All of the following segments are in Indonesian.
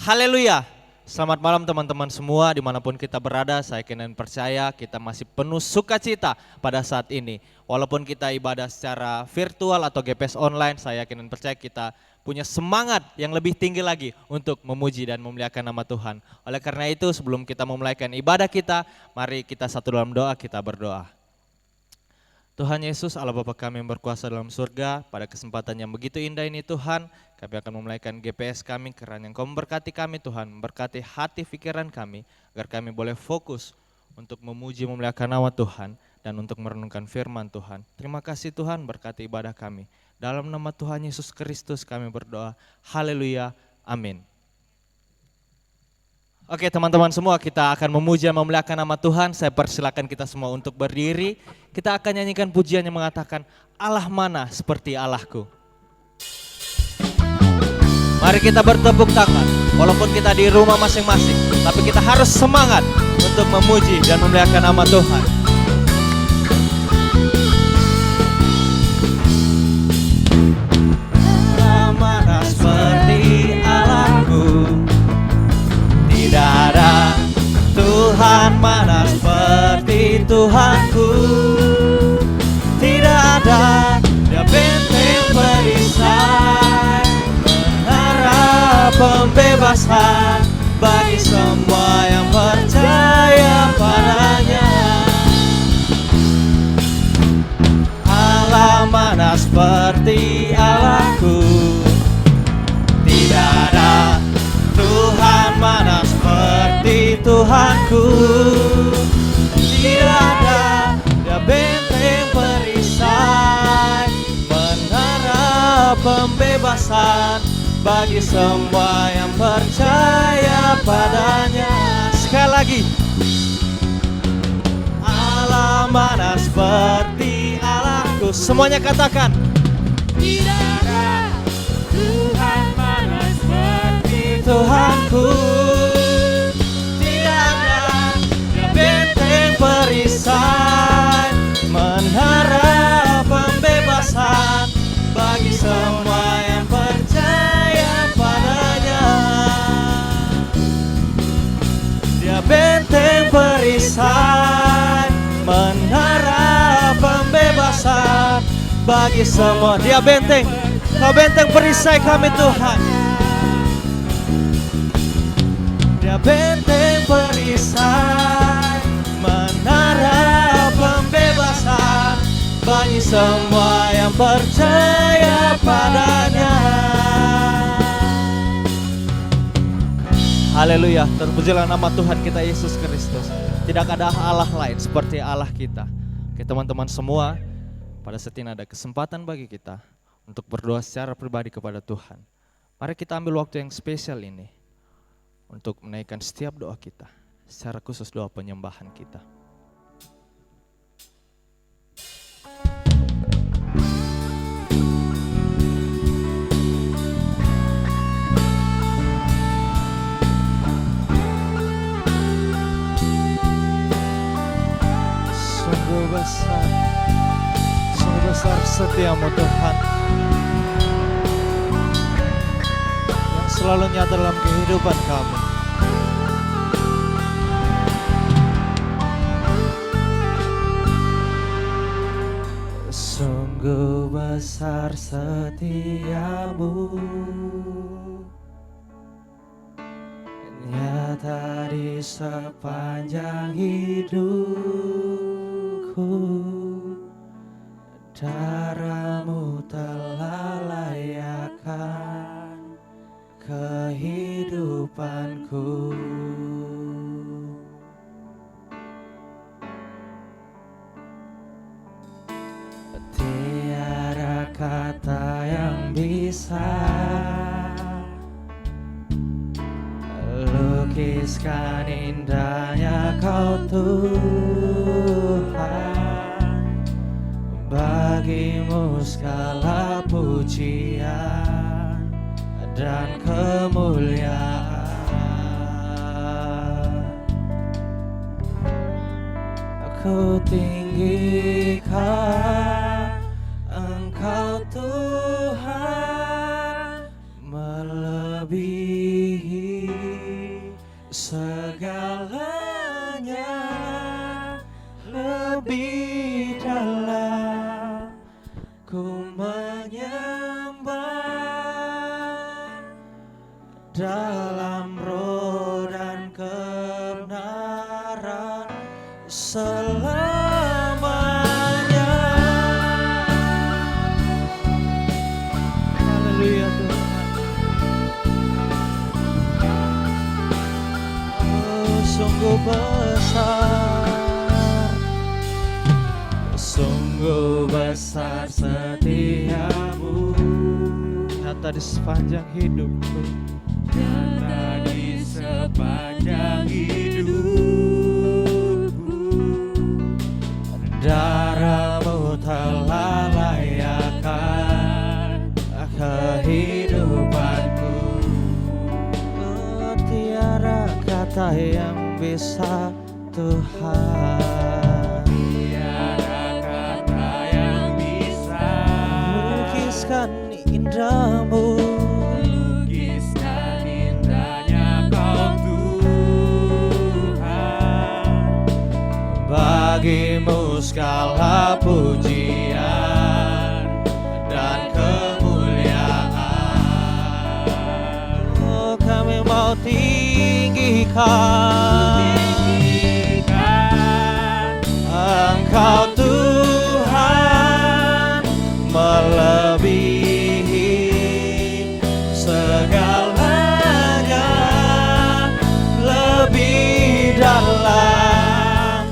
Haleluya. Selamat malam teman-teman semua dimanapun kita berada. Saya yakin dan percaya kita masih penuh sukacita pada saat ini. Walaupun kita ibadah secara virtual atau GPS online, saya yakin dan percaya kita punya semangat yang lebih tinggi lagi untuk memuji dan memuliakan nama Tuhan. Oleh karena itu sebelum kita memulaikan ibadah kita, mari kita satu dalam doa, kita berdoa. Tuhan Yesus, Allah Bapa kami yang berkuasa dalam surga, pada kesempatan yang begitu indah ini Tuhan, kami akan memulaikan GPS kami, kiranya Engkau memberkati kami Tuhan, memberkati hati pikiran kami, agar kami boleh fokus untuk memuji memuliakan nama Tuhan, dan untuk merenungkan firman Tuhan. Terima kasih Tuhan, berkati ibadah kami. Dalam nama Tuhan Yesus Kristus kami berdoa, haleluya, amin. Oke teman-teman semua, kita akan memuji dan memuliakan nama Tuhan. Saya persilakan kita semua untuk berdiri. Kita akan nyanyikan pujian yang mengatakan, Allah mana seperti Allahku. Mari kita bertepuk tangan, walaupun kita di rumah masing-masing, tapi kita harus semangat untuk memuji dan memuliakan nama Tuhan. Allah mana seperti Allahku. Tidak ada Tuhan mana seperti Tuhanku. Tidak ada dia benteng perisai, menara pembebasan bagi semua yang percaya padanya. Allah mana seperti Allahku. Tidak ada Tuhan mana seperti Tuhanku. Tidak ada dia benteng perisai, menara pembebasan bagi semua yang percaya padanya. Sekali lagi, Allah mana seperti Allahku. Semuanya katakan, tidak ada Tuhan mana seperti Tuhanku. Tidak ada dia benteng perisai, menara pembebasan bagi semua yang percaya padanya. Dia benteng perisai, menara pembebasan bagi semua. Dia benteng, Kau benteng perisai kami Tuhan. Dia benteng perisai, menara pembebasan bagi semua yang percaya padanya. Haleluya, terpujilah nama Tuhan kita Yesus Kristus. Tidak ada Allah lain seperti Allah kita. Oke teman-teman semua, pada saat ini ada kesempatan bagi kita untuk berdoa secara pribadi kepada Tuhan. Mari kita ambil waktu yang spesial ini untuk menaikkan setiap doa kita, secara khusus doa penyembahan kita. Sungguh besar setiamu Tuhan, yang selalu nyata dalam kehidupan kami. Sungguh besar setiamu, nyata di sepanjang hidupku. Darahmu telah layakkan kehidupanku. Tiada kata yang bisa lukiskan indahnya Kau Tuhan. Bagimu segala pujian dan kemuliaan. Aku tinggikan Engkau Tuhan, melebihi segalanya lebih dalam, ku menyembah dalam roh dan kebenaran selamanya. Haleluya Tuhan. Oh, sungguh besar, sungguh besar setiamu, nyata di sepanjang hidupku, nyata di sepanjang hidupku. Darahmu telah layakkan kehidupanku. Tiada kata yang bisa Tuhan, tiada kata yang bisa melukiskan indahmu, melukiskan indahnya Kau Tuhan. Bagimu segala pujian dan kemuliaan. Oh, kami mau tinggikan Engkau Tuhan, melebihi segalanya, lebih dalam,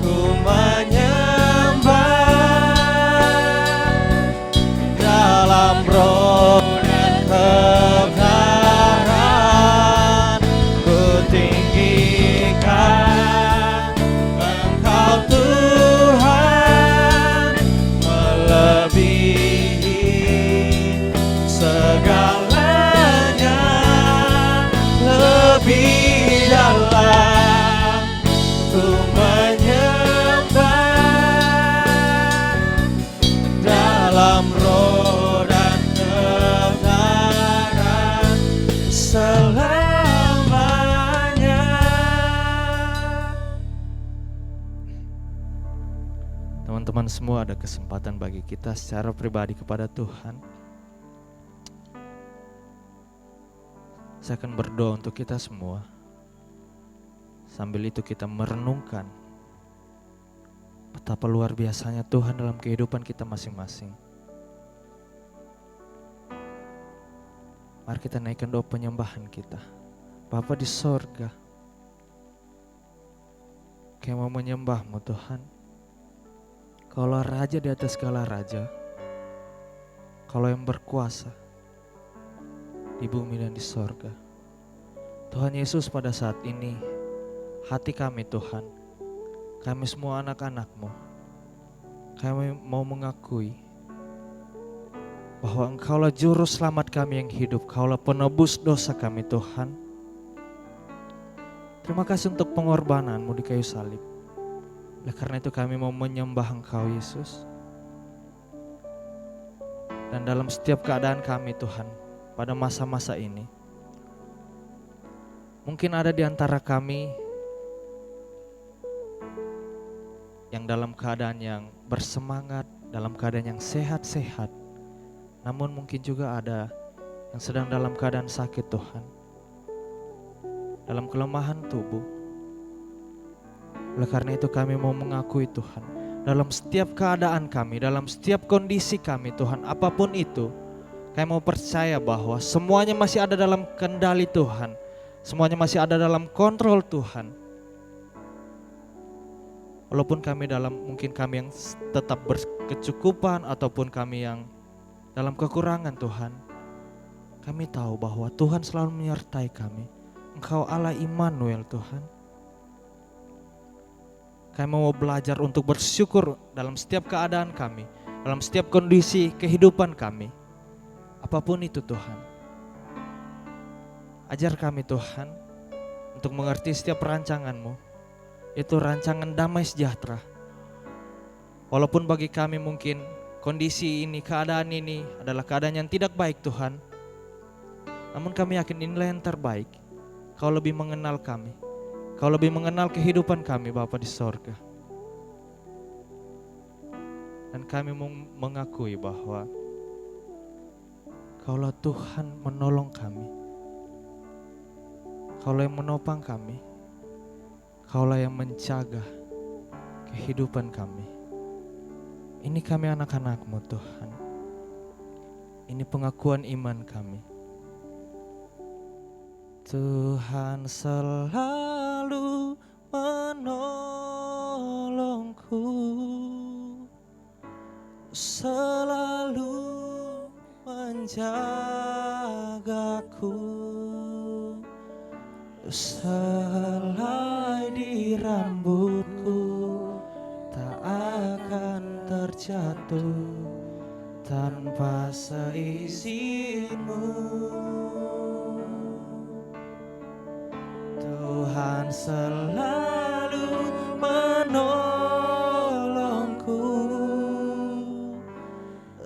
ku menyembah dalam roh dan kebenaran, ku tinggikan Engkau Tuhan, melebihi segalanya, lebih dalam, ku menyembah dalam roh dan kebenaran selamanya. Teman-teman semua, ada kesempatan bagi kita secara pribadi kepada Tuhan. Saya akan berdoa untuk kita semua. Sambil itu kita merenungkan betapa luar biasanya Tuhan dalam kehidupan kita masing-masing. Mari kita naikkan doa penyembahan kita. Bapa di sorga, kami mau menyembah-Mu Tuhan. Kaulah Raja di atas segala raja, Kaulah yang berkuasa di bumi dan di sorga. Tuhan Yesus, pada saat ini hati kami Tuhan, kami semua anak-anak-Mu, kami mau mengakui bahwa Engkaulah juru selamat kami yang hidup, Kaulah penebus dosa kami Tuhan. Terima kasih untuk pengorbanan-Mu di kayu salib. Oleh karena itu kami mau menyembah Engkau Yesus. Dan dalam setiap keadaan kami Tuhan, pada masa-masa ini, mungkin ada di antara kami yang dalam keadaan yang bersemangat, dalam keadaan yang sehat-sehat. Namun mungkin juga ada yang sedang dalam keadaan sakit Tuhan, dalam kelemahan tubuh. Oleh karena itu kami mau mengakui Tuhan, dalam setiap keadaan kami, dalam setiap kondisi kami Tuhan, apapun itu, kami mau percaya bahwa semuanya masih ada dalam kendali Tuhan. Semuanya masih ada dalam kontrol Tuhan. Walaupun kami mungkin kami yang tetap berkecukupan ataupun kami yang dalam kekurangan Tuhan, kami tahu bahwa Tuhan selalu menyertai kami. Engkau Allah Immanuel Tuhan. Kami mau belajar untuk bersyukur dalam setiap keadaan kami, dalam setiap kondisi kehidupan kami. Apapun itu Tuhan. Ajar kami Tuhan untuk mengerti setiap rancangan-Mu. Itu rancangan damai sejahtera. Walaupun bagi kami mungkin kondisi ini, keadaan ini adalah keadaan yang tidak baik Tuhan. Namun kami yakin inilah yang terbaik. Kau lebih mengenal kami. Kau lebih mengenal kehidupan kami Bapa di sorga. Dan kami mengakui bahwa Kaulah Tuhan menolong kami. Kaulah yang menopang kami. Kaulah yang menjaga kehidupan kami. Ini kami anak-anak-Mu Tuhan. Ini pengakuan iman kami. Tuhan selalu menolongku, selalu menjagaku, selai di rambutku tak akan terjatuh tanpa seizin-Mu. Tuhan selalu menolongku,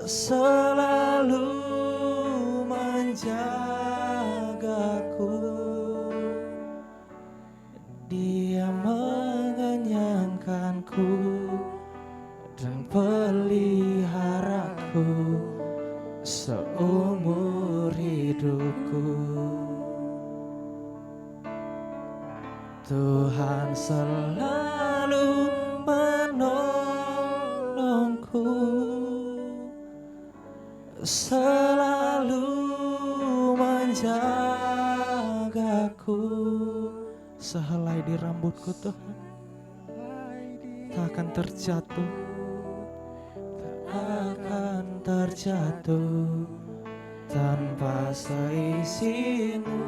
selalu menjagaku. Dia mengenyangkanku dan peliharaku seumur hidupku. Tuhan selalu menolongku, selalu menjagaku. Sehelai di rambutku Tuhan tak akan terjatuh, tak akan terjatuh tanpa seizin-Mu.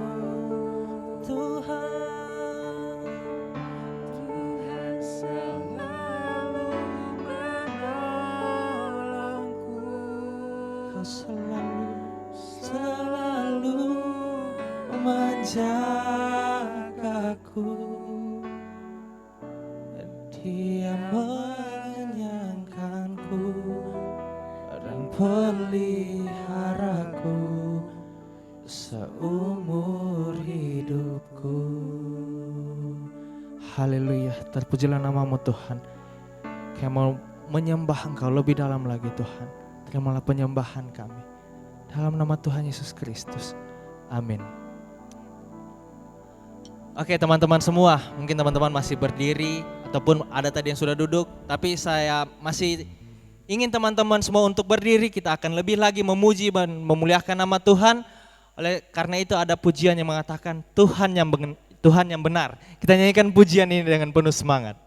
Tuhan selalu menolongku, Kau selalu menjagaku. Dia mengenyangkanku dan peliharaku seumur hidupku. Haleluya, terpujilah nama-Mu Tuhan. Kami mau menyembah Engkau lebih dalam lagi Tuhan. Terimalah penyembahan kami dalam nama Tuhan Yesus Kristus. Amin. Oke teman-teman semua, mungkin teman-teman masih berdiri ataupun ada tadi yang sudah duduk, tapi saya masih ingin teman-teman semua untuk berdiri. Kita akan lebih lagi memuji dan memuliakan nama Tuhan. Oleh karena itu ada pujian yang mengatakan Tuhan yang benar. Kita nyanyikan pujian ini dengan penuh semangat.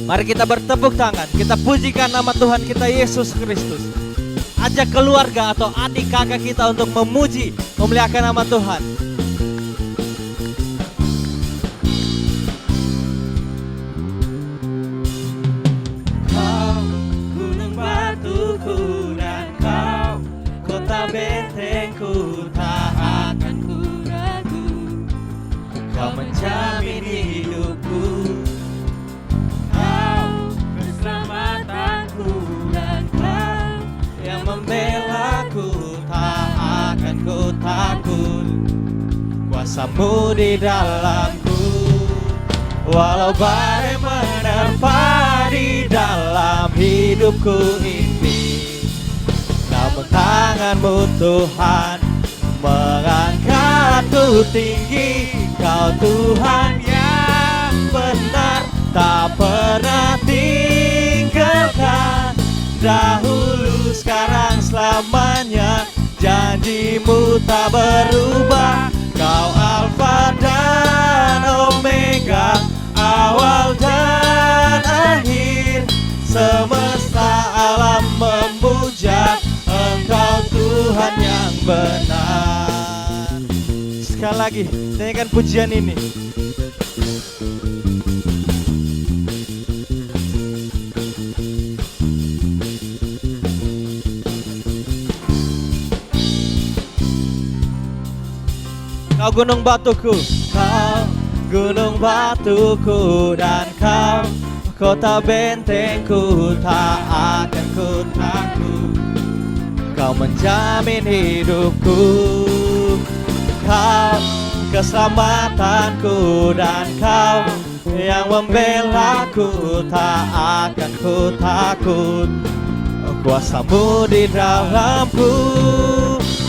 Mari kita bertepuk tangan, kita pujikan nama Tuhan kita Yesus Kristus. Ajak keluarga atau adik kakak kita untuk memuji, memuliakan nama Tuhan. Kau gunung batuku dan Kau kota bentengku, tak akan ku ragu. Kau menjamin hidupku, Kau keselamatanku, dan Kau yang membelaku, tak akan ku takut. Kuasa-Mu di dalamku, walau badai menerpa di dalam hidupku ini. Namun tangan-Mu Tuhan mengangkatku tinggi. Kau Tuhan yang benar, tak pernah tinggalkan. Dahulu, sekarang, selamanya, janji-Mu tak berubah. Kau Alfa dan Omega, awal dan akhir. Semesta alam memuja Engkau Tuhan yang benar. Sekali lagi, nyanyikan pujian ini. Kau gunung batuku, Kau gunung batuku, dan Kau kota bentengku, tak akan ku takut. Kau menjamin hidupku, Kau keselamatanku dan Kau yang membelaku, tak akan ku takut. Kuasamu di dalamku,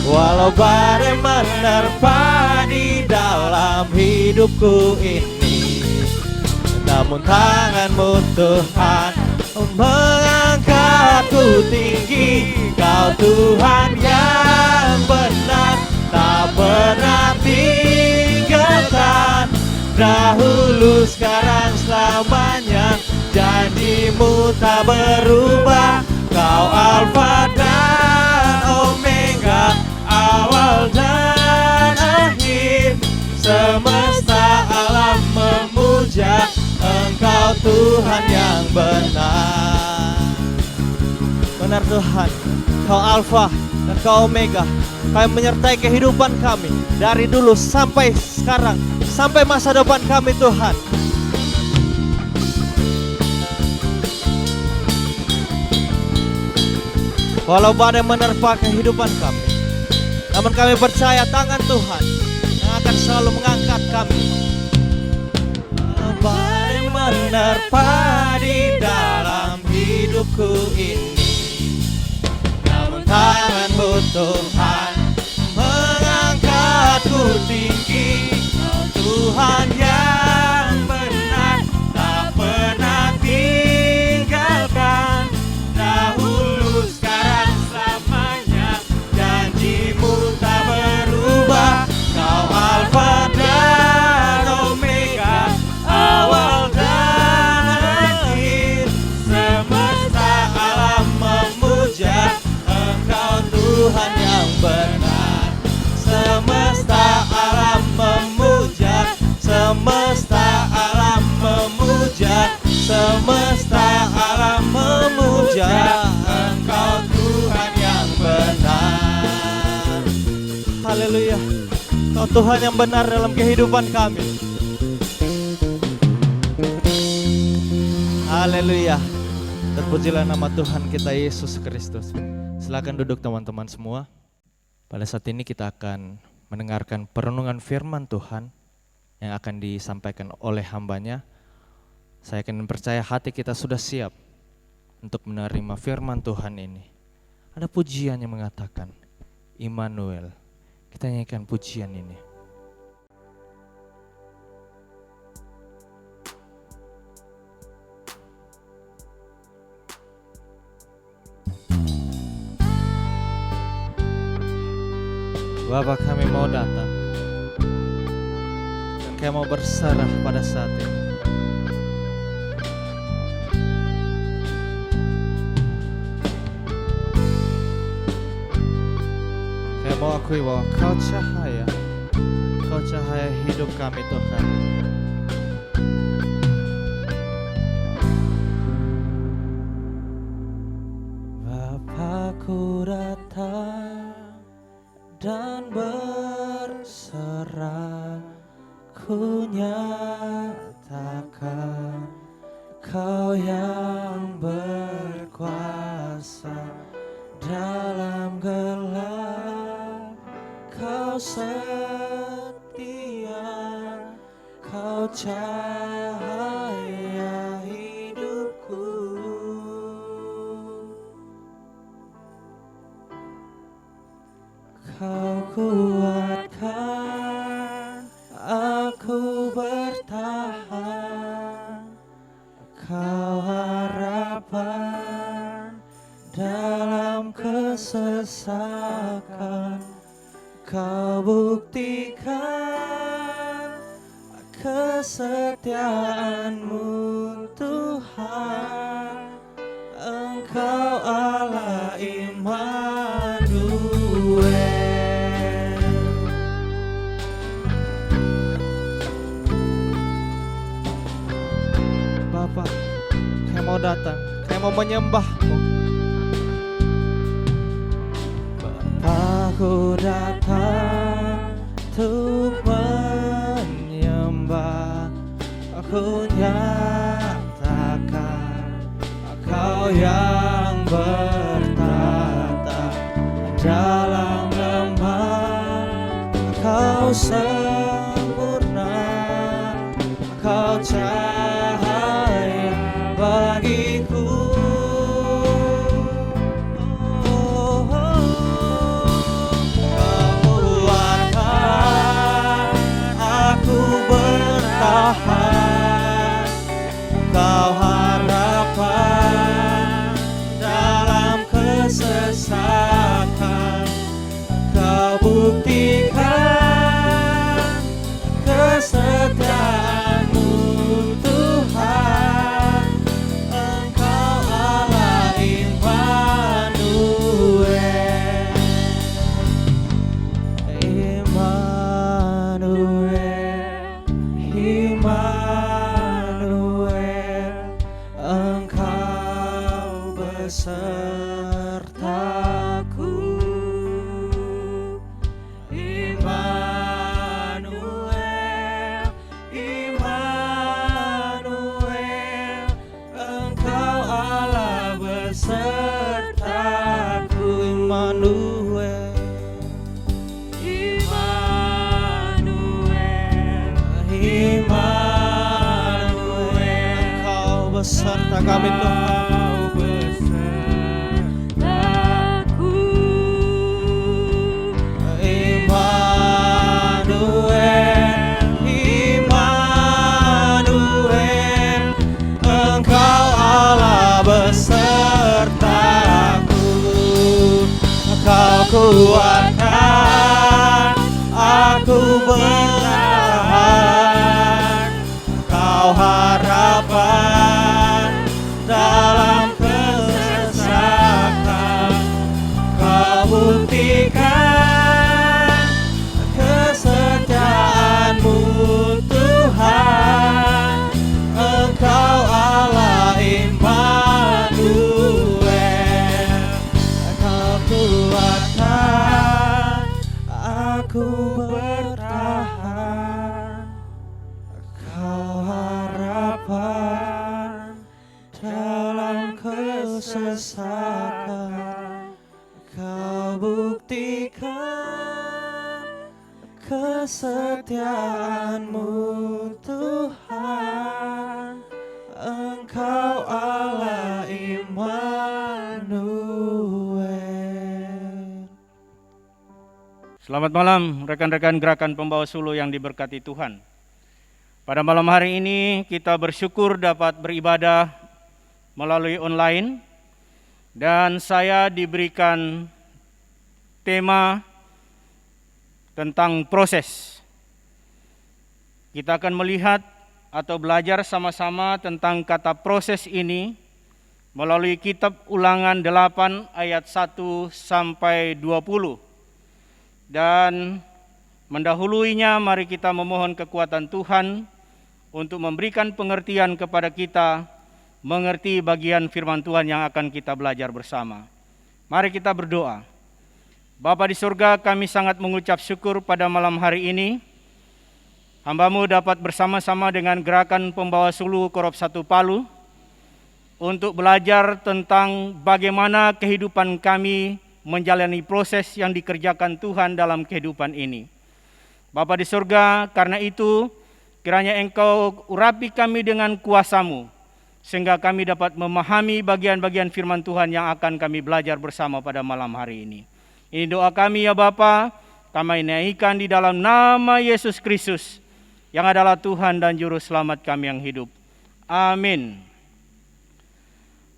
walau badai menerpa di dalam hidupku ini. Namun tanganmu Tuhan mengangkatku tinggi. Kau Tuhan yang benar, tak pernah tinggalkan. Dahulu, sekarang, selamanya, janjimu tak berubah. Kau Alfa dan Omega, awal dan akhir. Semesta alam memuja Engkau Tuhan yang benar. Benar Tuhan, Kau Alfa dan Kau Omega. Kau yang menyertai kehidupan kami dari dulu sampai sekarang, sampai masa depan kami Tuhan. Walau badai menerpa kehidupan kami, namun kami percaya tangan Tuhan yang akan selalu mengangkat kami. Badai menerpa di dalam hidupku ini, namun tangan-Mu Tuhan mengangkatku tinggi. Kau Tuhan yang benar, tak pernah tinggalkan. Dahulu, sekarang, selamanya, janjimu tak berubah. Kau Alfa dan Omega, awal dan akhir. Semesta alam memuja Engkau Tuhan yang benar. Semesta alam memuja, semesta alam memuja, semesta alam memuja Engkau Tuhan yang benar. Haleluya, Kau Tuhan yang benar dalam kehidupan kami. Haleluya, terpujilah nama Tuhan kita Yesus Kristus. Silakan duduk teman-teman semua. Pada saat ini kita akan mendengarkan perenungan firman Tuhan yang akan disampaikan oleh hambanya. Saya akan percaya hati kita sudah siap untuk menerima firman Tuhan ini. Ada pujian yang mengatakan, Immanuel. Kita nyanyikan pujian ini. Bapa, kami mau datang dan kami mau berserah pada saat ini. Kami mau akui bahwa Kau cahaya hidup kami Tuhan. Bapa-Ku datang dan berserah, ku nyatakan Kau yang berkuasa dalam gelap. Kau setia, Kau cahaya hidupku. Kau kuatkan aku bertahan. Kau harapan dalam kesesakan. Kau buktikan kesetiaan-Mu Tuhan. Engkau Allah Immanuel. Bapa, kami mau datang, kami mau menyembah-Mu. Bapa-Ku datang untuk menyembah. Aku nyatakan Kau yang bertata dalam lembah. sempurna, Kau cahaya bagiku. Kau kuatkan aku bertahan, Kau harapan dalam kesesakan, Kau buktikan kesetiaan-Mu Tuhan, Engkau Allah Immanuel. Immanuel, Immanuel, Engkau besertaku. Immanuel, Immanuel, Engkau Allah besertaku. Immanuel, Immanuel, Immanuel, Engkau beserta kami Tuhan. Kuatkan aku bertahan, Kau harapan dalam kesesakan, Kau buktikan kesetiaan-Mu Tuhan, Engkau Allah Immanuel. Kau kuatkan aku bertahan, Kau harapan dalam kesesakan, Kau buktikan kesetiaan-Mu Tuhan, Engkau Allah Immanuel. Selamat malam rekan-rekan gerakan pembawa suluh yang diberkati Tuhan. Pada malam hari ini kita bersyukur dapat beribadah melalui online, dan saya diberikan tema tentang proses. Kita akan melihat atau belajar sama-sama tentang kata proses ini melalui kitab Ulangan 8 ayat 1 sampai 20. Dan mendahuluinya mari kita memohon kekuatan Tuhan untuk memberikan pengertian kepada kita mengerti bagian firman Tuhan yang akan kita belajar bersama. Mari kita berdoa. Bapa di surga, kami sangat mengucap syukur pada malam hari ini. Hamba-Mu dapat bersama-sama dengan gerakan pembawa suluh Korop 1 Palu untuk belajar tentang bagaimana kehidupan kami menjalani proses yang dikerjakan Tuhan dalam kehidupan ini. Bapa di surga, karena itu kiranya Engkau urapi kami dengan kuasa-Mu, sehingga kami dapat memahami bagian-bagian firman Tuhan yang akan kami belajar bersama pada malam hari ini. Ini doa kami ya Bapa, kami naikkan di dalam nama Yesus Kristus, yang adalah Tuhan dan Juru Selamat kami yang hidup. Amin.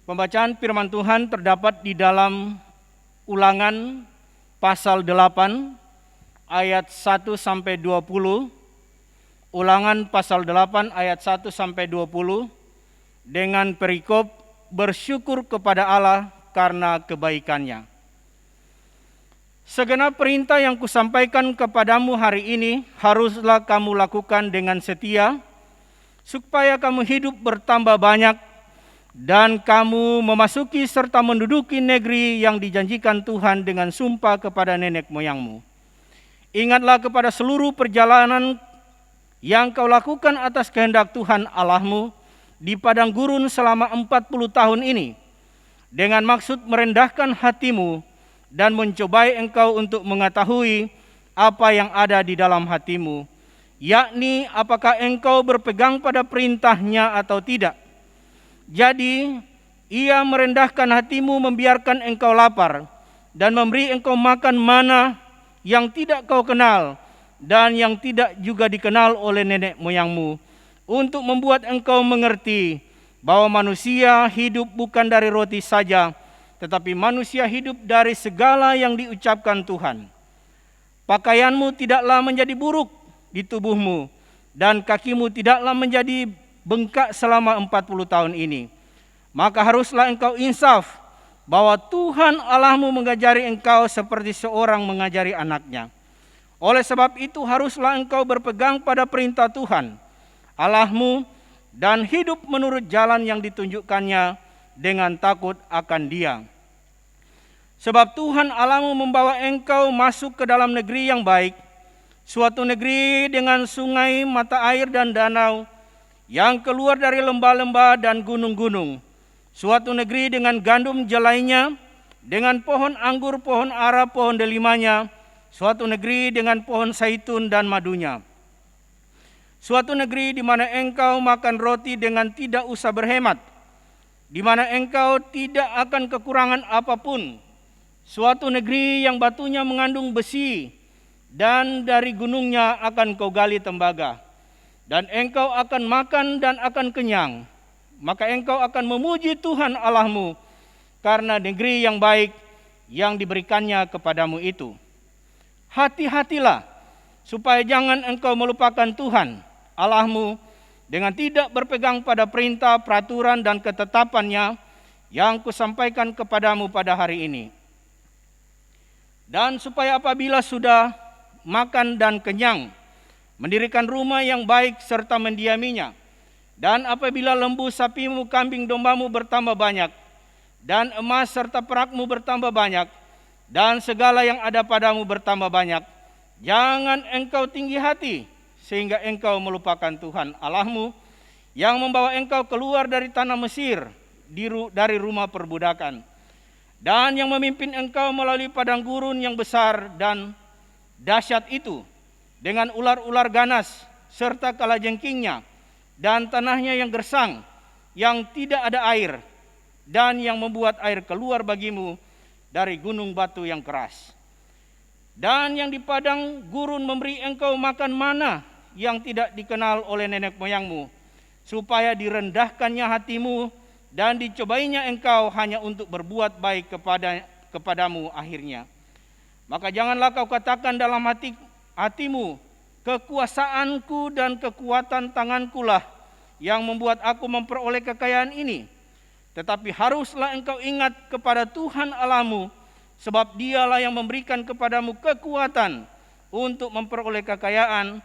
Pembacaan firman Tuhan terdapat di dalam Ulangan pasal 8 ayat 1 sampai 20. Ulangan pasal 8 ayat 1 sampai 20 dengan perikop bersyukur kepada Allah karena kebaikan-Nya. Segenap perintah yang kusampaikan kepadamu hari ini haruslah kamu lakukan dengan setia, supaya kamu hidup bertambah banyak dan kamu memasuki serta menduduki negeri yang dijanjikan Tuhan dengan sumpah kepada nenek moyangmu. Ingatlah kepada seluruh perjalanan yang kau lakukan atas kehendak Tuhan Allahmu di padang gurun selama 40 tahun ini, dengan maksud merendahkan hatimu dan mencobai engkau untuk mengetahui apa yang ada di dalam hatimu, yakni apakah engkau berpegang pada perintahnya atau tidak. Jadi, ia merendahkan hatimu, membiarkan engkau lapar, dan memberi engkau makan mana yang tidak kau kenal, dan yang tidak juga dikenal oleh nenek moyangmu, untuk membuat engkau mengerti bahwa manusia hidup bukan dari roti saja, tetapi manusia hidup dari segala yang diucapkan Tuhan. Pakaianmu tidaklah menjadi buruk di tubuhmu, dan kakimu tidaklah menjadi bengkak selama 40 tahun ini. Maka haruslah engkau insaf, bahwa Tuhan Allahmu mengajari engkau seperti seorang mengajari anaknya. Oleh sebab itu haruslah engkau berpegang pada perintah Tuhan Allahmu, dan hidup menurut jalan yang ditunjukkannya dengan takut akan Dia. Sebab Tuhan Allahmu membawa engkau masuk ke dalam negeri yang baik, suatu negeri dengan sungai, mata air dan danau, yang keluar dari lembah-lembah dan gunung-gunung, suatu negeri dengan gandum jelainya, dengan pohon anggur, pohon ara, pohon delimanya, suatu negeri dengan pohon zaitun dan madunya. Suatu negeri di mana engkau makan roti dengan tidak usah berhemat, di mana engkau tidak akan kekurangan apapun. Suatu negeri yang batunya mengandung besi, dan dari gunungnya akan kau gali tembaga. Dan engkau akan makan dan akan kenyang. Maka engkau akan memuji Tuhan Allahmu, karena negeri yang baik yang diberikannya kepadamu itu. Hati-hatilah, supaya jangan engkau melupakan Tuhan Allahmu dengan tidak berpegang pada perintah, peraturan, dan ketetapannya yang kusampaikan kepadamu pada hari ini. Dan supaya apabila sudah makan dan kenyang, mendirikan rumah yang baik serta mendiaminya. Dan apabila lembu, sapimu, kambing, dombamu bertambah banyak, dan emas serta perakmu bertambah banyak, dan segala yang ada padamu bertambah banyak, jangan engkau tinggi hati, sehingga engkau melupakan Tuhan Allahmu, yang membawa engkau keluar dari tanah Mesir, dari rumah perbudakan, dan yang memimpin engkau melalui padang gurun yang besar dan dahsyat itu, dengan ular-ular ganas, serta kalajengkingnya, dan tanahnya yang gersang, yang tidak ada air, dan yang membuat air keluar bagimu dari gunung batu yang keras. Dan yang di padang gurun memberi engkau makan mana yang tidak dikenal oleh nenek moyangmu, supaya direndahkannya hatimu, dan dicobainya engkau hanya untuk berbuat baik kepadamu akhirnya. Maka janganlah kau katakan dalam hatimu, kekuasaanku dan kekuatan tangankulah yang membuat aku memperoleh kekayaan ini. Tetapi haruslah engkau ingat kepada Tuhan Allahmu, sebab Dialah yang memberikan kepadamu kekuatan untuk memperoleh kekayaan,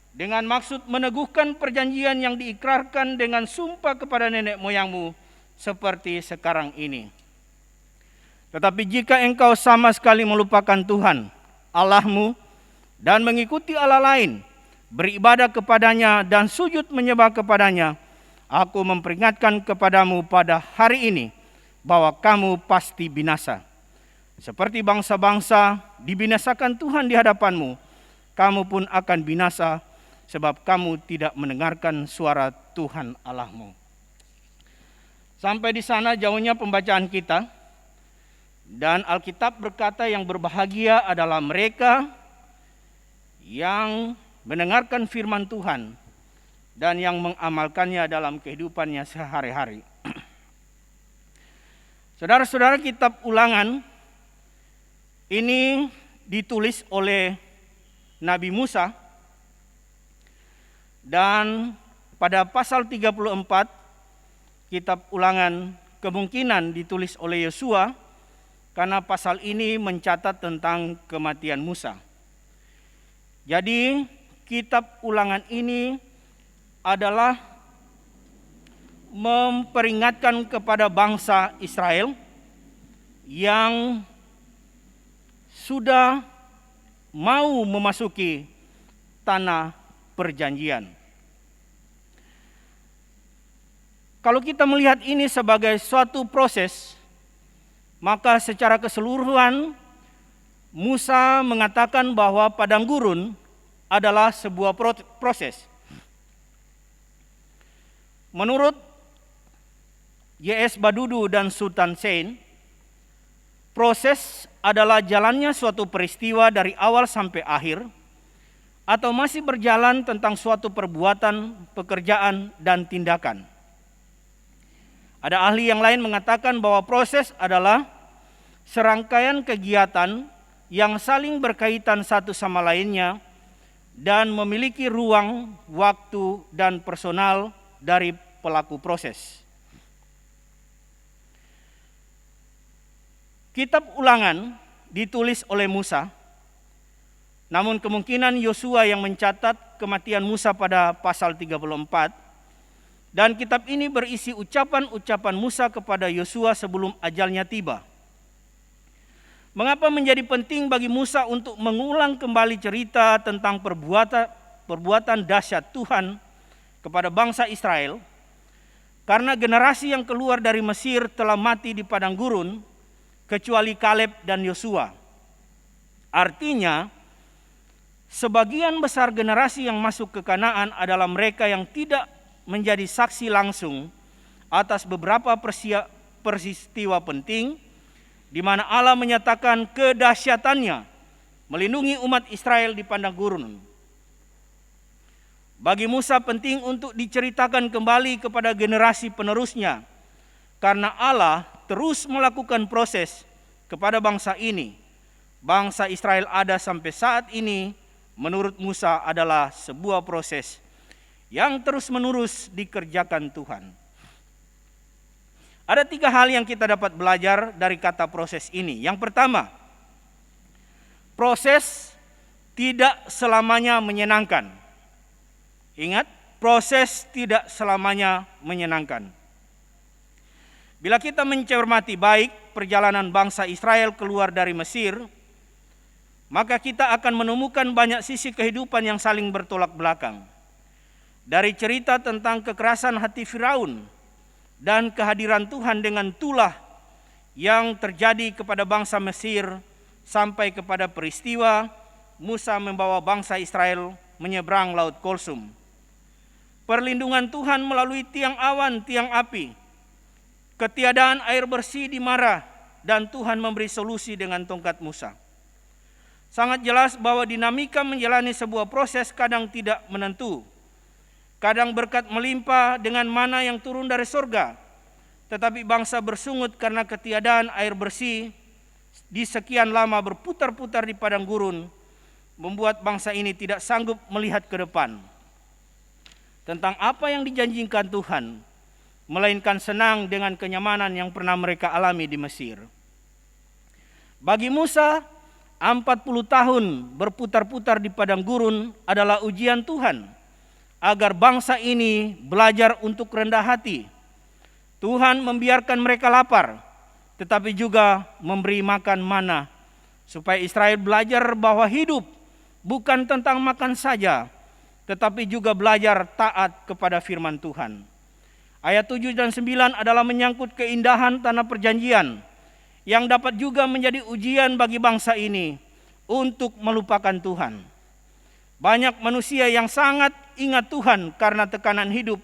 dengan maksud meneguhkan perjanjian yang diikrarkan dengan sumpah kepada nenek moyangmu, seperti sekarang ini. Tetapi jika engkau sama sekali melupakan Tuhan Allahmu, dan mengikuti Allah lain, beribadah kepadanya dan sujud menyembah kepadanya, aku memperingatkan kepadamu pada hari ini, bahwa kamu pasti binasa. Seperti bangsa-bangsa dibinasakan Tuhan di hadapanmu, kamu pun akan binasa, sebab kamu tidak mendengarkan suara Tuhan Allahmu. Sampai di sana jauhnya pembacaan kita, dan Alkitab berkata yang berbahagia adalah mereka yang mendengarkan firman Tuhan dan yang mengamalkannya dalam kehidupannya sehari-hari. Saudara-saudara, kitab Ulangan ini ditulis oleh Nabi Musa, dan pada pasal 34 kitab Ulangan kemungkinan ditulis oleh Yosua, karena pasal ini mencatat tentang kematian Musa. Jadi kitab Ulangan ini adalah memperingatkan kepada bangsa Israel yang sudah mau memasuki tanah perjanjian. Kalau kita melihat ini sebagai suatu proses, maka secara keseluruhan Musa mengatakan bahwa padang gurun adalah sebuah proses. Menurut Y.S. Badudu dan Sultan Sein, proses adalah jalannya suatu peristiwa dari awal sampai akhir, atau masih berjalan tentang suatu perbuatan, pekerjaan, dan tindakan. Ada ahli yang lain mengatakan bahwa proses adalah serangkaian kegiatan yang saling berkaitan satu sama lainnya dan memiliki ruang, waktu, dan personal dari pelaku proses. Kitab Ulangan ditulis oleh Musa, namun kemungkinan Yosua yang mencatat kematian Musa pada pasal 34, dan kitab ini berisi ucapan-ucapan Musa kepada Yosua sebelum ajalnya tiba. Mengapa menjadi penting bagi Musa untuk mengulang kembali cerita tentang perbuatan dahsyat Tuhan kepada bangsa Israel? Karena generasi yang keluar dari Mesir telah mati di padang gurun, kecuali Kaleb dan Yosua. Artinya, sebagian besar generasi yang masuk ke Kanaan adalah mereka yang tidak menjadi saksi langsung atas beberapa peristiwa penting di mana Allah menyatakan kedahsyatannya melindungi umat Israel di padang gurun. Bagi Musa penting untuk diceritakan kembali kepada generasi penerusnya, karena Allah terus melakukan proses kepada bangsa ini. Bangsa Israel ada sampai saat ini, menurut Musa adalah sebuah proses yang terus-menerus dikerjakan Tuhan. Ada 3 hal yang kita dapat belajar dari kata proses ini. Yang pertama, proses tidak selamanya menyenangkan. Ingat, proses tidak selamanya menyenangkan. Bila kita mencermati baik perjalanan bangsa Israel keluar dari Mesir, maka kita akan menemukan banyak sisi kehidupan yang saling bertolak belakang. Dari cerita tentang kekerasan hati Firaun dan kehadiran Tuhan dengan tulah yang terjadi kepada bangsa Mesir, sampai kepada peristiwa Musa membawa bangsa Israel menyeberang Laut Kulsum. Perlindungan Tuhan melalui tiang awan, tiang api, ketiadaan air bersih di Marah, dan Tuhan memberi solusi dengan tongkat Musa. Sangat jelas bahwa dinamika menjalani sebuah proses kadang tidak menentu. Kadang berkat melimpah dengan mana yang turun dari surga, tetapi bangsa bersungut karena ketiadaan air bersih di sekian lama berputar-putar di padang gurun, membuat bangsa ini tidak sanggup melihat ke depan tentang apa yang dijanjikan Tuhan, melainkan senang dengan kenyamanan yang pernah mereka alami di Mesir. Bagi Musa, 40 tahun berputar-putar di padang gurun adalah ujian Tuhan agar bangsa ini belajar untuk rendah hati. Tuhan membiarkan mereka lapar, tetapi juga memberi makan mana, supaya Israel belajar bahwa hidup bukan tentang makan saja, tetapi juga belajar taat kepada firman Tuhan. Ayat 7 dan 9 adalah menyangkut keindahan tanah perjanjian, yang dapat juga menjadi ujian bagi bangsa ini untuk melupakan Tuhan. Banyak manusia yang sangat ingat Tuhan karena tekanan hidup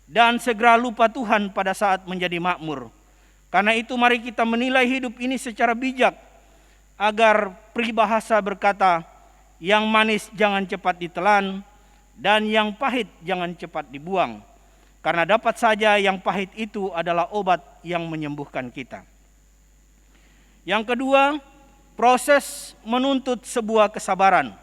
dan segera lupa Tuhan pada saat menjadi makmur. Karena itu mari kita menilai hidup ini secara bijak, agar peribahasa berkata, yang manis jangan cepat ditelan dan yang pahit jangan cepat dibuang. Karena dapat saja yang pahit itu adalah obat yang menyembuhkan kita. Yang kedua, proses menuntut sebuah kesabaran.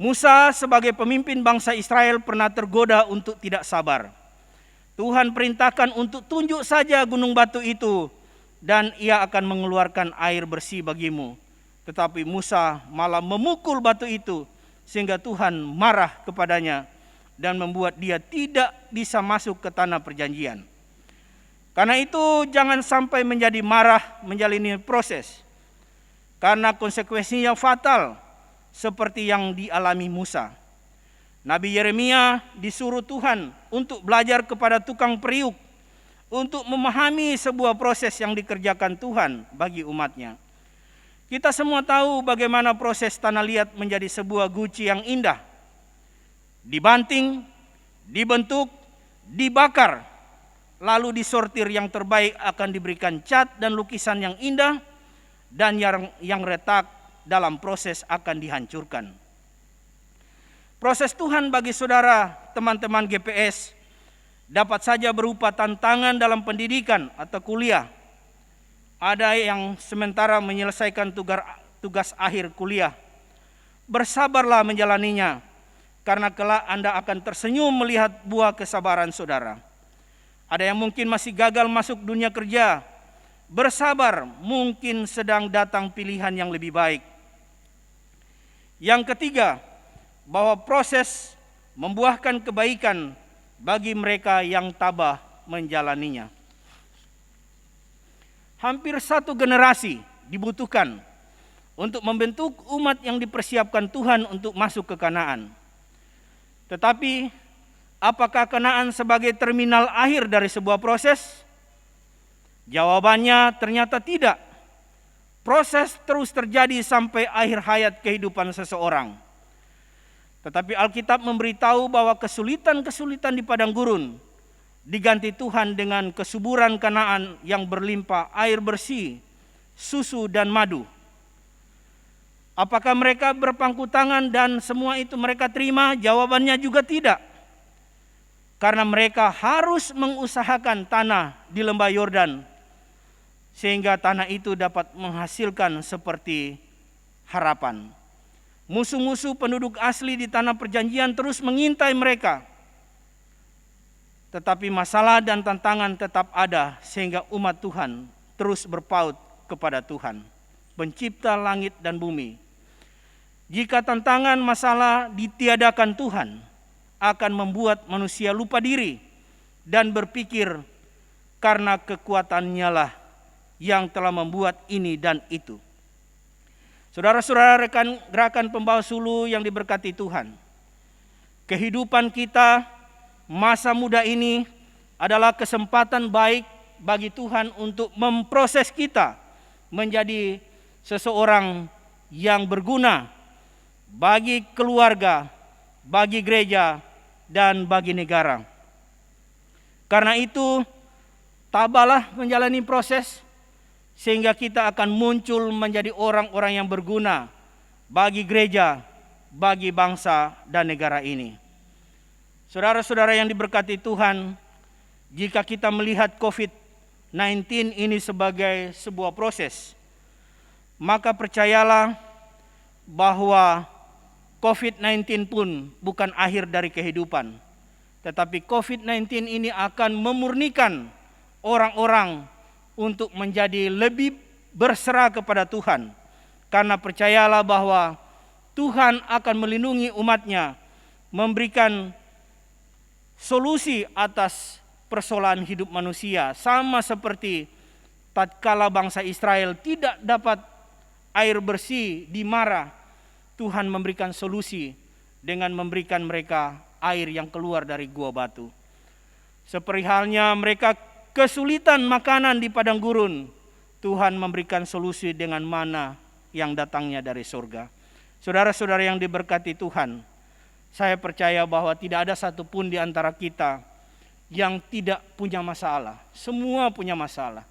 Musa sebagai pemimpin bangsa Israel pernah tergoda untuk tidak sabar. Tuhan perintahkan untuk tunjuk saja gunung batu itu dan ia akan mengeluarkan air bersih bagimu. Tetapi Musa malah memukul batu itu sehingga Tuhan marah kepadanya dan membuat dia tidak bisa masuk ke tanah perjanjian. Karena itu jangan sampai menjadi marah menjalani proses, karena konsekuensinya fatal seperti yang dialami Musa. Nabi Yeremia disuruh Tuhan untuk belajar kepada tukang periuk untuk memahami sebuah proses yang dikerjakan Tuhan bagi umatnya. Kita semua tahu bagaimana proses tanah liat menjadi sebuah guci yang indah. Dibanting, dibentuk, dibakar, lalu disortir, yang terbaik akan diberikan cat dan lukisan yang indah, dan yang retak dalam proses akan dihancurkan. Proses Tuhan bagi saudara teman-teman GPS dapat saja berupa tantangan dalam pendidikan atau kuliah. Ada yang sementara menyelesaikan tugas akhir kuliah. Bersabarlah menjalaninya, karena kelak Anda akan tersenyum melihat buah kesabaran saudara. Ada yang mungkin masih gagal masuk dunia kerja. Bersabar, mungkin sedang datang pilihan yang lebih baik. Yang ketiga, bahwa proses membuahkan kebaikan bagi mereka yang tabah menjalaninya. Hampir satu generasi dibutuhkan untuk membentuk umat yang dipersiapkan Tuhan untuk masuk ke Kanaan. Tetapi apakah Kanaan sebagai terminal akhir dari sebuah proses? Jawabannya ternyata tidak. Proses terus terjadi sampai akhir hayat kehidupan seseorang. Tetapi Alkitab memberitahu bahwa kesulitan-kesulitan di padang gurun diganti Tuhan dengan kesuburan Kanaan yang berlimpah air bersih, susu dan madu. Apakah mereka berpangku tangan dan semua itu mereka terima? Jawabannya juga tidak. Karena mereka harus mengusahakan tanah di lembah Yordan, sehingga tanah itu dapat menghasilkan seperti harapan. Musuh-musuh penduduk asli di tanah perjanjian terus mengintai mereka. Tetapi masalah dan tantangan tetap ada, sehingga umat Tuhan terus berpaut kepada Tuhan, Pencipta langit dan bumi. Jika tantangan masalah ditiadakan Tuhan, akan membuat manusia lupa diri dan berpikir karena kekuatannya lah yang telah membuat ini dan itu. Saudara-saudara rekan gerakan pembawa sulu yang diberkati Tuhan, kehidupan kita masa muda ini adalah kesempatan baik bagi Tuhan untuk memproses kita menjadi seseorang yang berguna bagi keluarga, bagi gereja, dan bagi negara. Karena itu, tabahlah menjalani proses, sehingga kita akan muncul menjadi orang-orang yang berguna bagi gereja, bagi bangsa dan negara ini. Saudara-saudara yang diberkati Tuhan, jika kita melihat COVID-19 ini sebagai sebuah proses, maka percayalah bahwa COVID-19 pun bukan akhir dari kehidupan, tetapi COVID-19 ini akan memurnikan orang-orang untuk menjadi lebih berserah kepada Tuhan. Karena percayalah bahwa Tuhan akan melindungi umatnya, memberikan solusi atas persoalan hidup manusia. Sama seperti tatkala bangsa Israel tidak dapat air bersih di Mara, Tuhan memberikan solusi dengan memberikan mereka air yang keluar dari gua batu. Seperti halnya mereka kesulitan makanan di padang gurun, Tuhan memberikan solusi dengan mana yang datangnya dari surga. Saudara-saudara yang diberkati Tuhan, saya percaya bahwa tidak ada satupun di antara kita yang tidak punya masalah. Semua punya masalah.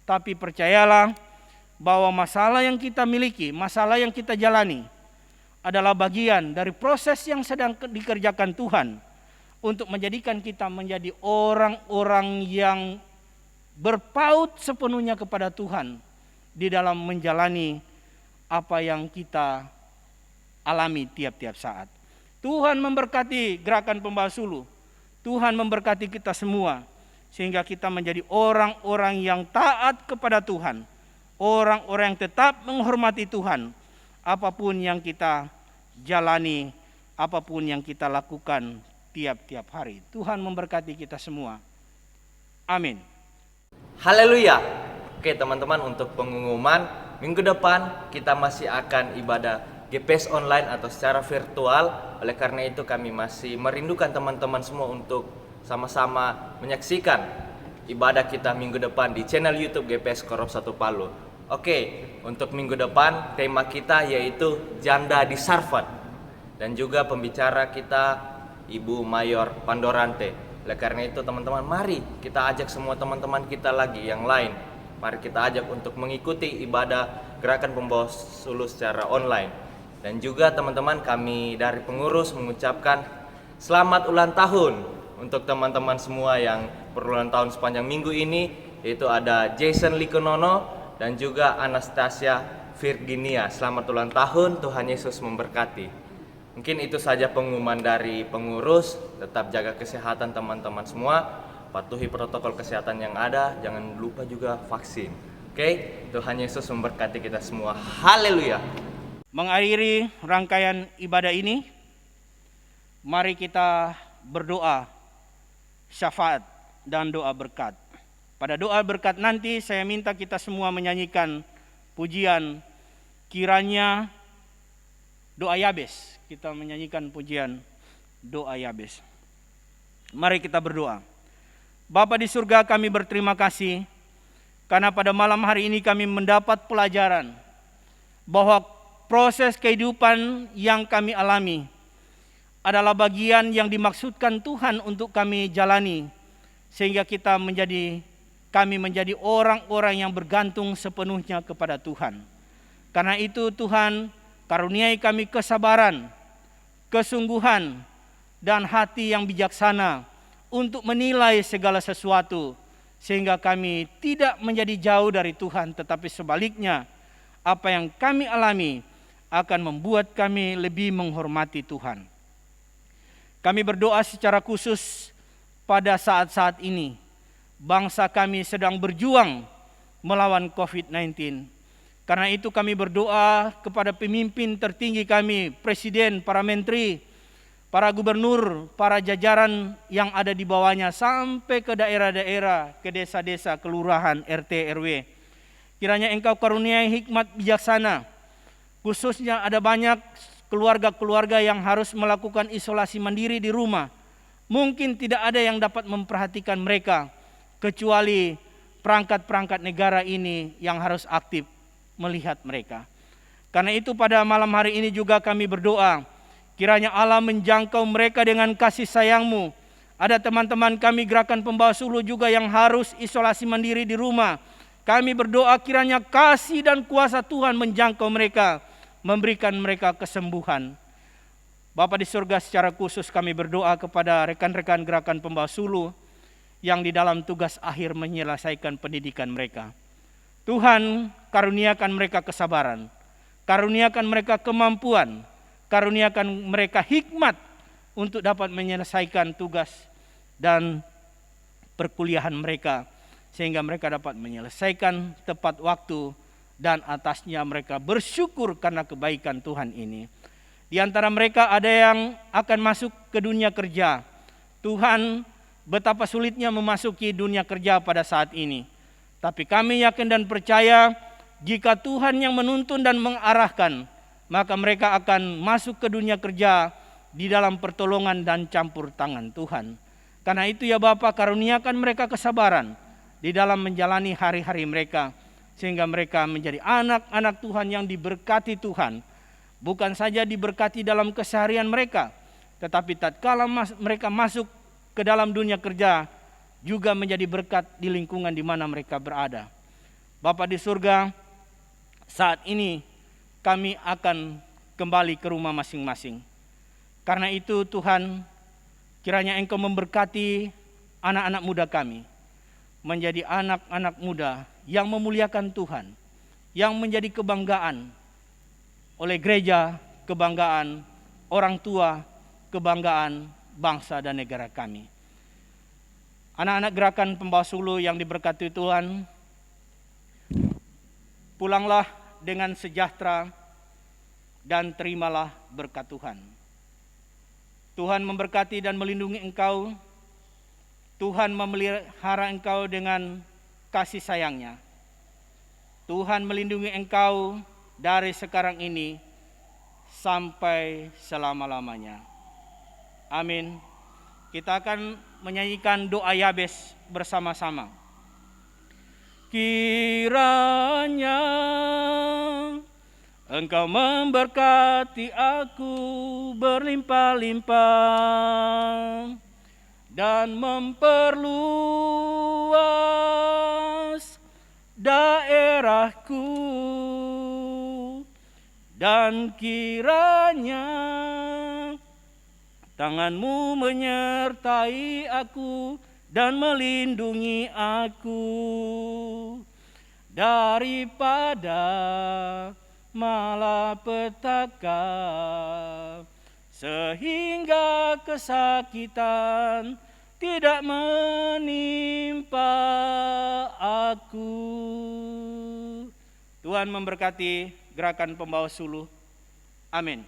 Tapi percayalah bahwa masalah yang kita miliki, masalah yang kita jalani adalah bagian dari proses yang sedang dikerjakan Tuhan untuk menjadikan kita menjadi orang-orang yang berpaut sepenuhnya kepada Tuhan di dalam menjalani apa yang kita alami tiap-tiap saat. Tuhan memberkati gerakan pembawa sulu. Tuhan memberkati kita semua sehingga kita menjadi orang-orang yang taat kepada Tuhan, orang-orang yang tetap menghormati Tuhan. Apapun yang kita jalani, apapun yang kita lakukan tiap-tiap hari. Tuhan memberkati kita semua. Amin. Haleluya. Oke teman-teman, untuk pengumuman minggu depan kita masih akan ibadah GPS online atau secara virtual. Oleh karena itu kami masih merindukan teman-teman semua untuk sama-sama menyaksikan ibadah kita minggu depan di channel YouTube GPS Korop 1 Palu. Oke, untuk minggu depan tema kita yaitu janda di Sarfat. Dan juga pembicara kita Ibu Mayor Pandorante. Oleh karena itu teman-teman, mari kita ajak semua teman-teman kita lagi yang lain. Mari kita ajak untuk mengikuti ibadah gerakan pembawa suluh secara online. Dan juga teman-teman, kami dari pengurus mengucapkan selamat ulang tahun untuk teman-teman semua yang berulang tahun sepanjang minggu ini, yaitu ada Jason Likonono dan juga Anastasia Virginia. Selamat ulang tahun, Tuhan Yesus memberkati. Mungkin itu saja pengumuman dari pengurus. Tetap jaga kesehatan teman-teman semua, patuhi protokol kesehatan yang ada, jangan lupa juga vaksin. Oke, Tuhan Yesus memberkati kita semua. Haleluya. Mengakhiri rangkaian ibadah ini, mari kita berdoa syafaat dan doa berkat. Pada doa berkat nanti saya minta kita semua menyanyikan pujian kiranya doa Yabes. Kita menyanyikan pujian doa Yabes. Mari kita berdoa. Bapa di surga, kami berterima kasih karena pada malam hari ini kami mendapat pelajaran bahwa proses kehidupan yang kami alami adalah bagian yang dimaksudkan Tuhan untuk kami jalani, sehingga kami menjadi orang-orang yang bergantung sepenuhnya kepada Tuhan. Karena itu Tuhan, karuniai kami kesabaran, kesungguhan, dan hati yang bijaksana untuk menilai segala sesuatu, sehingga kami tidak menjadi jauh dari Tuhan, tetapi sebaliknya apa yang kami alami akan membuat kami lebih menghormati Tuhan. Kami berdoa secara khusus pada saat-saat ini. Bangsa kami sedang berjuang melawan COVID-19. Karena itu kami berdoa kepada pemimpin tertinggi kami, Presiden, para menteri, para gubernur, para jajaran yang ada di bawahnya, sampai ke daerah-daerah, ke desa-desa, kelurahan, RT, RW. Kiranya Engkau karuniai hikmat bijaksana. Khususnya ada banyak keluarga-keluarga yang harus melakukan isolasi mandiri di rumah. Mungkin tidak ada yang dapat memperhatikan mereka, kecuali perangkat-perangkat negara ini yang harus aktif melihat mereka. Karena itu pada malam hari ini juga kami berdoa, kiranya Allah menjangkau mereka dengan kasih sayang-Mu. Ada teman-teman kami gerakan pembawa suluh juga yang harus isolasi mandiri di rumah. Kami berdoa kiranya kasih dan kuasa Tuhan menjangkau mereka, memberikan mereka kesembuhan. Bapa di surga, secara khusus kami berdoa kepada rekan-rekan gerakan pembawa suluh yang di dalam tugas akhir menyelesaikan pendidikan mereka. Tuhan, karuniakan mereka kesabaran, karuniakan mereka kemampuan, karuniakan mereka hikmat untuk dapat menyelesaikan tugas dan perkuliahan mereka, sehingga mereka dapat menyelesaikan tepat waktu dan atasnya mereka bersyukur karena kebaikan Tuhan ini. Di antara mereka ada yang akan masuk ke dunia kerja. Tuhan, betapa sulitnya memasuki dunia kerja pada saat ini. Tapi kami yakin dan percaya jika Tuhan yang menuntun dan mengarahkan, maka mereka akan masuk ke dunia kerja di dalam pertolongan dan campur tangan Tuhan. Karena itu ya Bapa, karuniakan mereka kesabaran di dalam menjalani hari-hari mereka, sehingga mereka menjadi anak-anak Tuhan yang diberkati Tuhan. Bukan saja diberkati dalam keseharian mereka, tetapi tatkala mereka masuk ke dalam dunia kerja, juga menjadi berkat di lingkungan di mana mereka berada. Bapa di surga, saat ini kami akan kembali ke rumah masing-masing. Karena itu Tuhan, kiranya Engkau memberkati anak-anak muda kami, menjadi anak-anak muda yang memuliakan Tuhan, yang menjadi kebanggaan oleh gereja, kebanggaan orang tua, kebanggaan bangsa dan negara kami. Anak-anak gerakan pembawa suluh yang diberkati Tuhan, pulanglah dengan sejahtera dan terimalah berkat Tuhan. Tuhan memberkati dan melindungi engkau. Tuhan memelihara engkau dengan kasih sayangnya. Tuhan melindungi engkau dari sekarang ini sampai selama-lamanya. Amin. Kita akan menyanyikan doa Yabes bersama-sama. Kiranya Engkau memberkati aku berlimpah-limpah dan memperluas daerahku, dan kiranya tangan-Mu menyertai aku dan melindungi aku daripada malapetaka, sehingga kesakitan tidak menimpa aku. Tuhan memberkati gerakan pembawa suluh. Amin.